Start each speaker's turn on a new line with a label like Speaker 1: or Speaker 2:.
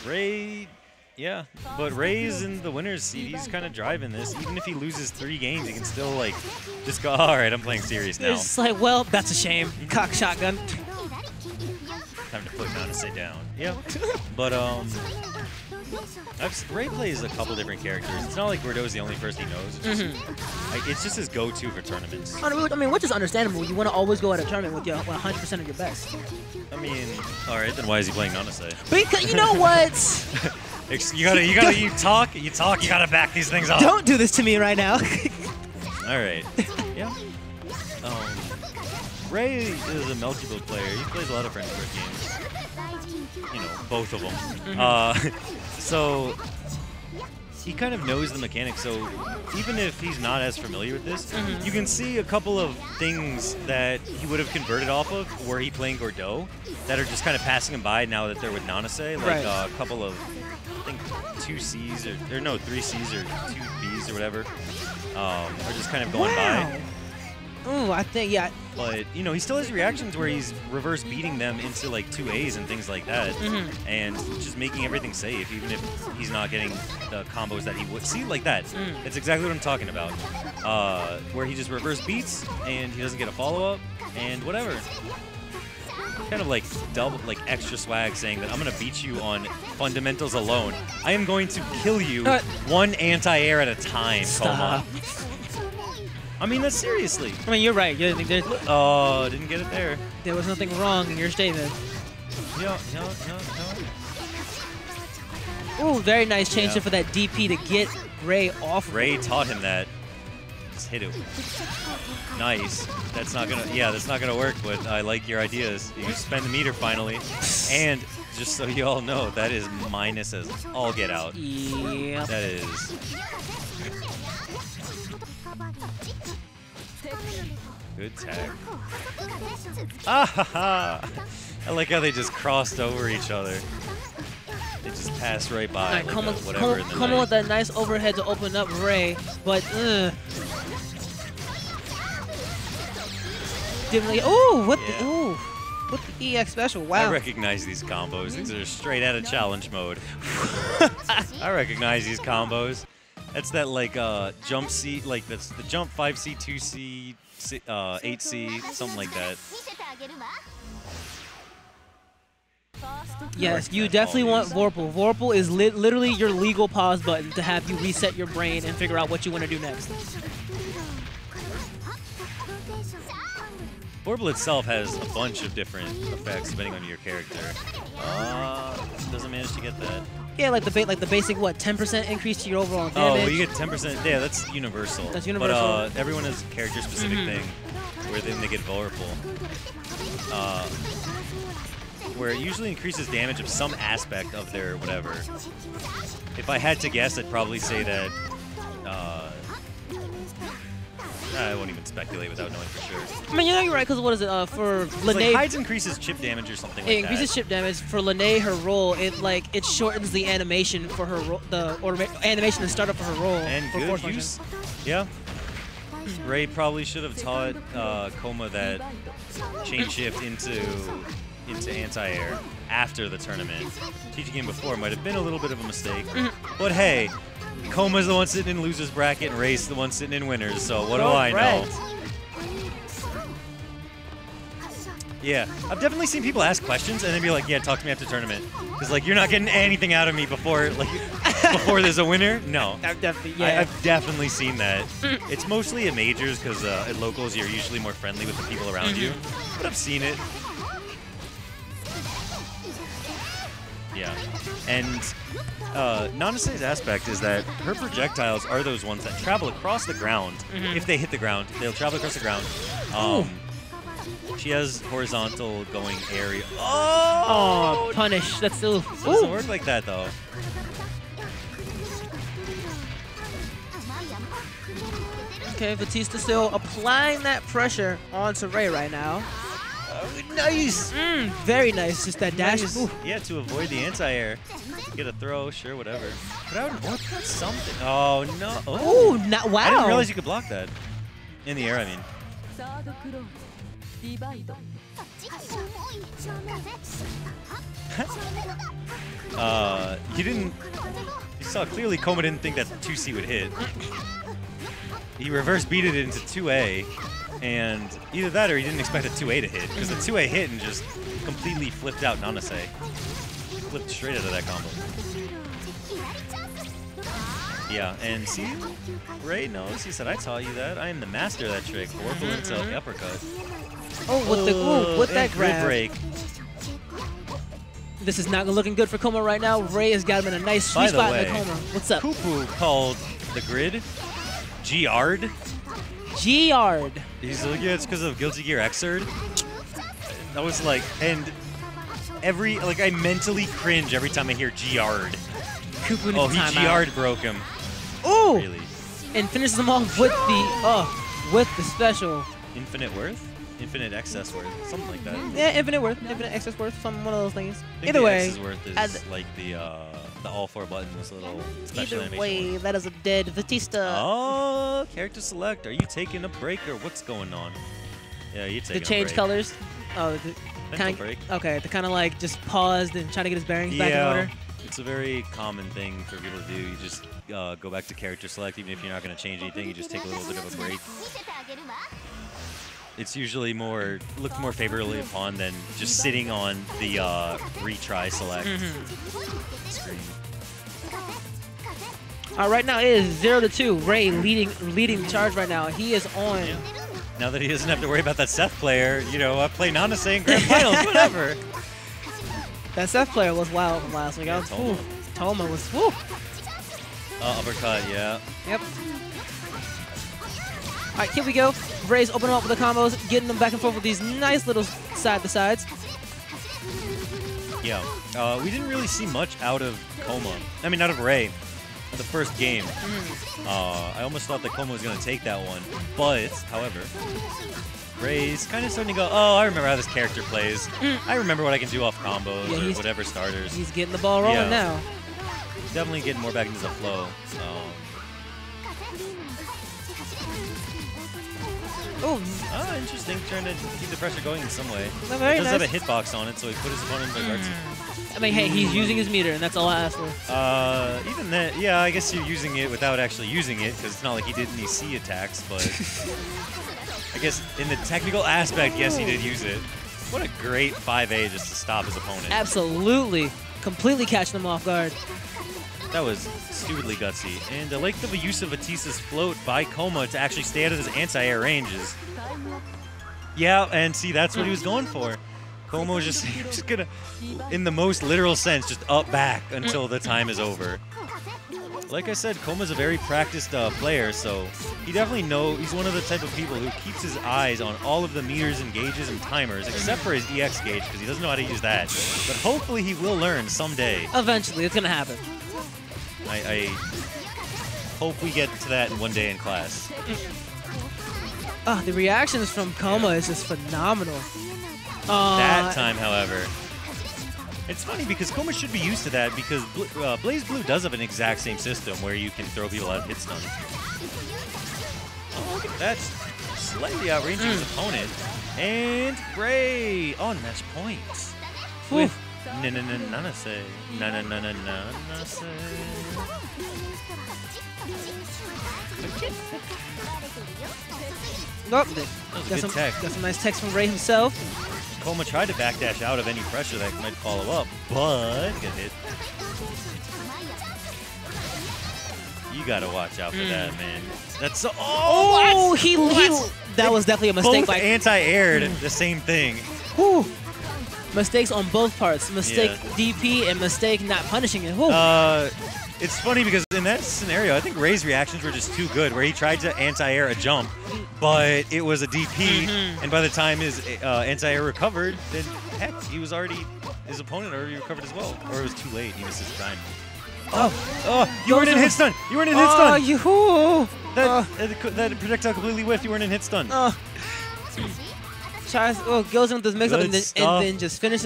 Speaker 1: Ray, yeah, but Ray's in the winner's seat. He's kind of driving this. Even if he loses 3 games, he can still like just go, all right, I'm playing serious now.
Speaker 2: It's like, well, that's a shame. Cock shotgun.
Speaker 1: Time to put Nanase down. Yeah, but Ray plays a couple different characters. It's not like Bordeaux's the only person he knows. It's just his go-to for tournaments.
Speaker 2: I mean, which is understandable. You want to always go at a tournament with your 100% of your best.
Speaker 1: I mean, all right, then why is he playing Nanase?
Speaker 2: Because you know what?
Speaker 1: you talk, you gotta back these things up.
Speaker 2: Don't do this to me right now.
Speaker 1: All right. Yeah. Ray is a multi-build player. He plays a lot of French games. You know, both of them. So he kind of knows the mechanics. So even if he's not as familiar with this, you can see a couple of things that he would have converted off of were he playing Bordeaux that are just kind of passing him by now that they're with Nanase. Like a couple of, I think, 2 Cs or no, 3 Cs or 2 Bs or whatever are just kind of going by.
Speaker 2: Ooh, I think, yeah.
Speaker 1: But, you know, he still has reactions where he's reverse beating them into, like, 2As and things like that. And just making everything safe, even if he's not getting the combos that he would. See, like that. It's exactly what I'm talking about. Where he just reverse beats, and he doesn't get a follow-up, and whatever. Kind of, like, double, like, extra swag saying that I'm going to beat you on fundamentals alone. I am going to kill you one anti-air at a time, Coma. I mean, that's seriously.
Speaker 2: I mean, you're right.
Speaker 1: Oh, didn't get it there.
Speaker 2: There was nothing wrong in your statement.
Speaker 1: No.
Speaker 2: Ooh, very nice change for that DP to get Ray off.
Speaker 1: Ray taught him that. Just hit it. Nice. That's not gonna. Yeah, that's not gonna work. But I like your ideas. You spend the meter finally, and just so you all know, that is minus as all get out.
Speaker 2: Yeah.
Speaker 1: That is. Good tag. Ah-ha-ha! I like how they just crossed over each other. They just passed right by.
Speaker 2: Right,
Speaker 1: like
Speaker 2: Coma with that nice overhead to open up Ray, but didn't really. Ooh, what the? Ooh, what the EX special? Wow.
Speaker 1: I recognize these combos. These are straight out of challenge mode. I recognize these combos. That's that like jump C, like that's the jump 5C, 2C, 8C, something like that.
Speaker 2: Yes, you definitely want Vorpal. Vorpal is literally your legal pause button to have you reset your brain and figure out what you want to do next.
Speaker 1: Vorpal itself has a bunch of different effects depending on your character. Doesn't manage to get that.
Speaker 2: Yeah, like the basic, what, 10% increase to your overall damage?
Speaker 1: Oh, you get 10%. Yeah, that's universal.
Speaker 2: That's universal.
Speaker 1: But everyone has a character-specific thing where then they get vulnerable. Where it usually increases damage of some aspect of their whatever. If I had to guess, I'd probably say that... I won't even speculate without knowing for sure.
Speaker 2: I mean, you know you're right, because what is it, for Lene...
Speaker 1: Like Hides increases chip damage or something like that.
Speaker 2: It increases chip damage. For Lene, her roll, it shortens the animation for her animation to start up for her roll.
Speaker 1: And
Speaker 2: for
Speaker 1: good use. Yeah. Ray probably should have taught Coma that chain shift into anti-air after the tournament. Teaching him before might have been a little bit of a mistake. But hey, Coma's the one sitting in loser's bracket and Ray's the one sitting in winners, so what do I know? Yeah, I've definitely seen people ask questions and then be like, yeah, talk to me after tournament. Because, like, you're not getting anything out of me before, like, before there's a winner? No.
Speaker 2: I've
Speaker 1: definitely seen that. It's mostly at majors because at locals you're usually more friendly with the people around you. But I've seen it. Yeah. And Nanase's aspect is that her projectiles are those ones that travel across the ground. If they hit the ground, they'll travel across the ground. She has horizontal going area.
Speaker 2: Oh, punish. That's still...
Speaker 1: It doesn't work like that, though.
Speaker 2: Okay, Vatista still applying that pressure onto Ray right now.
Speaker 1: Nice!
Speaker 2: Very nice. Just that dash.
Speaker 1: Nice. Yeah, to avoid the anti-air. Get a throw, sure, whatever. But I would want something. Oh, no.
Speaker 2: Oh, wow.
Speaker 1: I didn't realize you could block that. In the air, I mean. You saw clearly Coma didn't think that 2C would hit. He reverse beated it into 2A, and either that or he didn't expect a 2A to hit, because the 2A hit and just completely flipped out Nanase. Flipped straight out of that combo. Yeah, and see, Ray knows. He said, "I taught you that. I am the master of that trick." Warble into uppercut.
Speaker 2: Oh, with that grab.
Speaker 1: Break.
Speaker 2: This is not looking good for Coma right now. Ray has got him in a nice sweet spot in the Coma. What's up?
Speaker 1: Kupu called the grid G-Yard.
Speaker 2: G-Yard.
Speaker 1: He's like, yeah, it's because of Guilty Gear Xrd. I was like, and I mentally cringe every time I hear G-Yard.
Speaker 2: Kupu
Speaker 1: Oh, he G-Yard broke him.
Speaker 2: Ooh!
Speaker 1: Really?
Speaker 2: And finishes him off with the special.
Speaker 1: Infinite worth? Infinite excess worth, something like that.
Speaker 2: Yeah, infinite worth, infinite excess worth, one of those things.
Speaker 1: Either way, excess worth is like the all 4 buttons, little special
Speaker 2: either
Speaker 1: animation.
Speaker 2: way, that is a dead Vatista.
Speaker 1: Oh, character select. Are you taking a break or what's going on? Yeah, you're taking a break.
Speaker 2: The change colors. Oh, the kind
Speaker 1: break.
Speaker 2: Okay, the kind of like just paused and trying to get his bearings back in order.
Speaker 1: It's a very common thing for people to do. You just go back to character select, even if you're not going to change anything. You just take a little bit of a break. It's usually looked more favorably upon than just sitting on the retry select screen.
Speaker 2: Right now it is 0-2. Ray leading the charge right now. He is on.
Speaker 1: Yeah. Now that he doesn't have to worry about that Seth player, you know, play Nanase in Grand Finals, whatever.
Speaker 2: That Seth player was wild from last week.
Speaker 1: Yeah,
Speaker 2: Toma was woo.
Speaker 1: Uppercut, yeah.
Speaker 2: Yep. All right, here we go. Ray's opening up with the combos, getting them back and forth with these nice little side-to-sides.
Speaker 1: Yeah. We didn't really see much out of Coma. I mean, out of Ray. The first game. I almost thought that Coma was going to take that one. But, however, Ray's kind of starting to go, oh, I remember how this character plays. I remember what I can do off combos or whatever starters.
Speaker 2: He's getting the ball rolling now.
Speaker 1: Definitely getting more back into the flow. Oh, interesting. Trying to keep the pressure going in some way. It does have a hitbox on it, so he put his opponent in the guard.
Speaker 2: I mean, hey, he's using his meter, and that's all I asked for.
Speaker 1: Even that, yeah, I guess you're using it without actually using it, because it's not like he did any C attacks, but I guess in the technical aspect, yes, he did use it. What a great 5A just to stop his opponent.
Speaker 2: Absolutely. Completely catching him off guard.
Speaker 1: That was stupidly gutsy. And I like the use of Vatista's float by Coma to actually stay out of his anti-air ranges. Yeah, and see, that's what he was going for. Coma was just gonna, in the most literal sense, just up back until the time is over. Like I said, Coma's a very practiced player, so he definitely knows. He's one of the type of people who keeps his eyes on all of the meters and gauges and timers, except for his EX gauge, because he doesn't know how to use that. But hopefully he will learn someday.
Speaker 2: Eventually, it's gonna happen.
Speaker 1: I hope we get to that one day in class.
Speaker 2: The reactions from Coma is just phenomenal.
Speaker 1: That time, however, it's funny because Coma should be used to that because Blaze Blue does have an exact same system where you can throw people out of hit stun. Oh, look at that. Slightly outranging his opponent. And Ray on match points. With Nanase. Nanase.
Speaker 2: Nope.
Speaker 1: Got
Speaker 2: some nice text from Ray himself.
Speaker 1: Coma tried to backdash out of any pressure that might follow up, but get hit. You gotta watch out for that, man. That's so. Oh,
Speaker 2: that was definitely a mistake.
Speaker 1: Both anti-aired the same thing.
Speaker 2: Whew. Mistakes on both parts. Mistake DP and mistake not punishing it.
Speaker 1: It's funny because in that scenario, I think Ray's reactions were just too good, where he tried to anti-air a jump, but it was a DP, and by the time his anti-air recovered, then heck, his opponent already recovered as well. Or it was too late, he missed his time. You weren't in hit stun! You weren't in hit stun! That projectile completely whiffed, you weren't in hit stun.
Speaker 2: Goes in with this mix-up and then just finishes